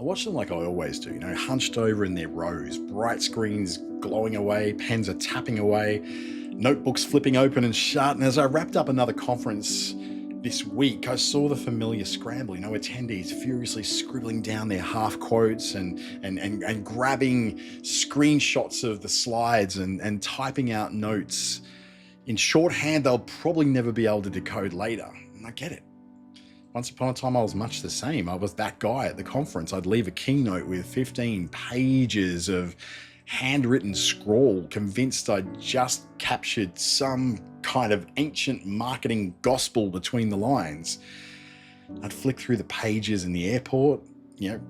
I watch them like I always do, hunched over in their rows, bright screens glowing away, pens are tapping away, notebooks flipping open and shut. And as I wrapped up another conference this week, I saw the familiar scramble, attendees furiously scribbling down their half quotes and grabbing screenshots of the slides and typing out notes in shorthand they'll probably never be able to decode later. And I get it. Once upon a time, I was much the same. I was that guy at the conference. I'd leave a keynote with 15 pages of handwritten scrawl, convinced I'd just captured some kind of ancient marketing gospel between the lines. I'd flick through the pages in the airport,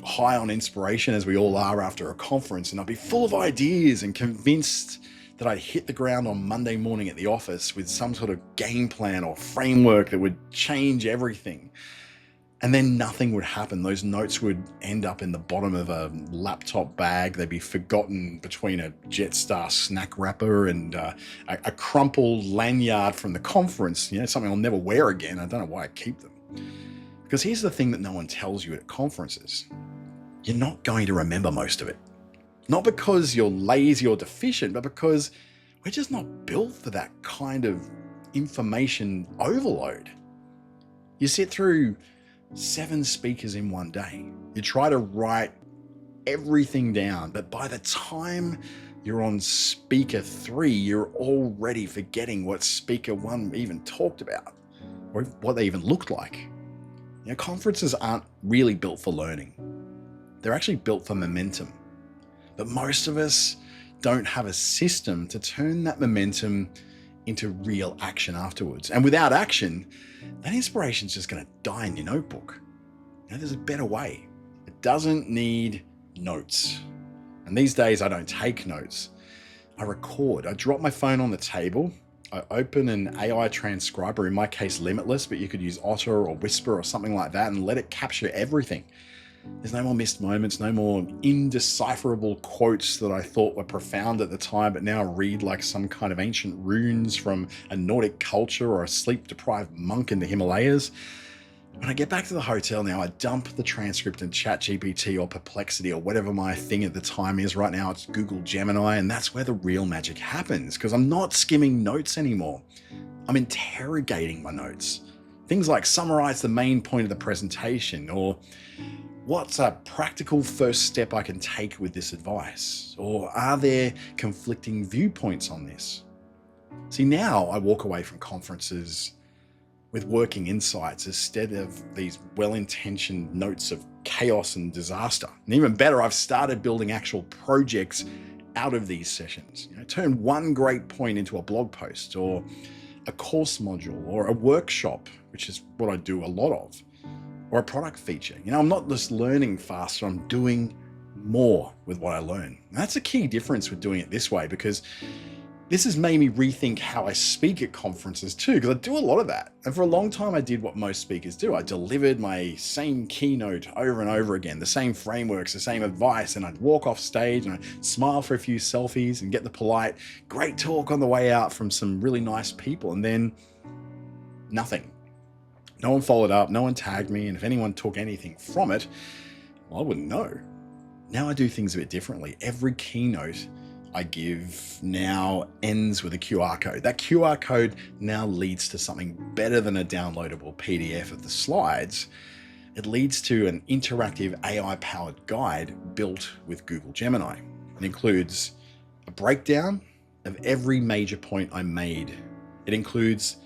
high on inspiration as we all are after a conference, and I'd be full of ideas and convinced that I'd hit the ground on Monday morning at the office with some sort of game plan or framework that would change everything. And then nothing would happen. Those notes would end up in the bottom of a laptop bag. They'd be forgotten between a Jetstar snack wrapper and a crumpled lanyard from the conference, something I'll never wear again. I don't know why I keep them. Because here's the thing that no one tells you at conferences. You're not going to remember most of it. Not because you're lazy or deficient, but because we're just not built for that kind of information overload. You sit through 7 speakers in one day. You try to write everything down, but by the time you're on speaker 3, you're already forgetting what speaker 1 even talked about or what they even looked like. Conferences aren't really built for learning. They're actually built for momentum. But most of us don't have a system to turn that momentum into real action afterwards. And without action, that inspiration's just going to die in your notebook. There's a better way. It doesn't need notes. And these days I don't take notes. I record. I drop my phone on the table. I open an AI transcriber, in my case Limitless, but you could use Otter or Whisper or something like that, and let it capture everything. There's no more missed moments, no more indecipherable quotes that I thought were profound at the time, but now read like some kind of ancient runes from a Nordic culture or a sleep-deprived monk in the Himalayas. When I get back to the hotel now, I dump the transcript in ChatGPT or Perplexity or whatever my thing at the time is. Right now, it's Google Gemini, and that's where the real magic happens, because I'm not skimming notes anymore. I'm interrogating my notes. Things like summarize the main point of the presentation, or what's a practical first step I can take with this advice? Or are there conflicting viewpoints on this? See, now I walk away from conferences with working insights instead of these well-intentioned notes of chaos and disaster. And even better, I've started building actual projects out of these sessions. Turn one great point into a blog post or a course module or a workshop, which is what I do a lot of, or a product feature. I'm not just learning faster, I'm doing more with what I learn. And that's a key difference with doing it this way, because this has made me rethink how I speak at conferences too, because I do a lot of that. And for a long time, I did what most speakers do. I delivered my same keynote over and over again, the same frameworks, the same advice, and I'd walk off stage and I'd smile for a few selfies and get the polite, great talk on the way out from some really nice people, and then nothing. No one followed up, no one tagged me, and if anyone took anything from it, well, I wouldn't know. Now I do things a bit differently. Every keynote I give now ends with a QR code. That QR code now leads to something better than a downloadable PDF of the slides. It leads to an interactive AI-powered guide built with Google Gemini. It includes a breakdown of every major point I made. It includes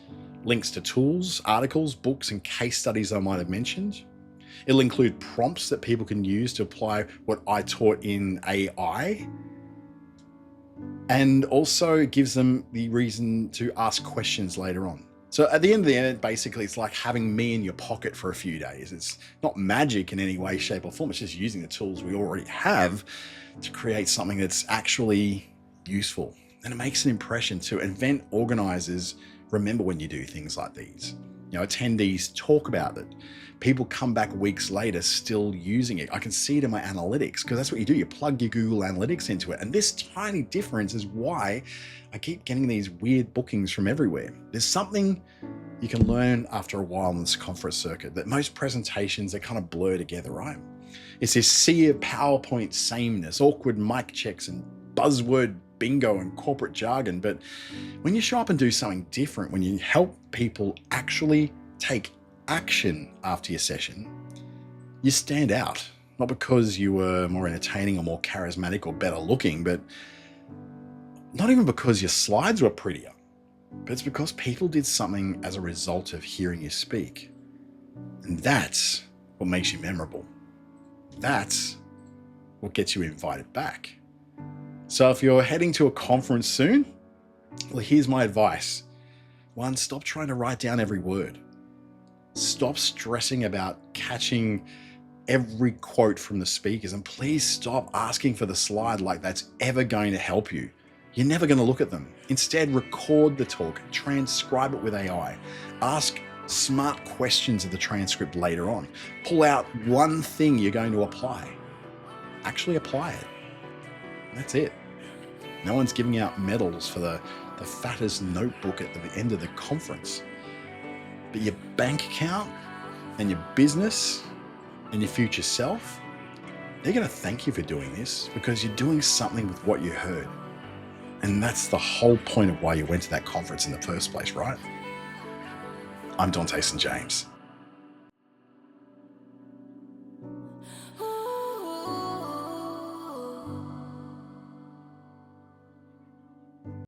links to tools, articles, books, and case studies I might have mentioned. It'll include prompts that people can use to apply what I taught in AI. And also it gives them the reason to ask questions later on. So at the end of the day, basically, it's like having me in your pocket for a few days. It's not magic in any way, shape, or form. It's just using the tools we already have to create something that's actually useful. And it makes an impression too. Event organizers remember when you do things like these. Attendees talk about it. People come back weeks later still using it. I can see it in my analytics, because that's what you do. You plug your Google Analytics into it. And this tiny difference is why I keep getting these weird bookings from everywhere. There's something you can learn after a while in this conference circuit, that most presentations, they kind of blur together, right? It's this sea of PowerPoint sameness, awkward mic checks, and buzzword bingo and corporate jargon. But when you show up and do something different, when you help people actually take action after your session, you stand out. Not because you were more entertaining or more charismatic or better looking, but not even because your slides were prettier, but it's because people did something as a result of hearing you speak. And that's what makes you memorable. That's what gets you invited back. So if you're heading to a conference soon, well, here's my advice. 1, stop trying to write down every word. Stop stressing about catching every quote from the speakers, and please stop asking for the slide like that's ever going to help you. You're never going to look at them. Instead, record the talk, transcribe it with AI, ask smart questions of the transcript later on, pull out one thing you're going to apply, actually apply it. That's it. No one's giving out medals for the fattest notebook at the end of the conference. But your bank account and your business and your future self, they're going to thank you for doing this because you're doing something with what you heard. And that's the whole point of why you went to that conference in the first place, right? I'm Dante St. James.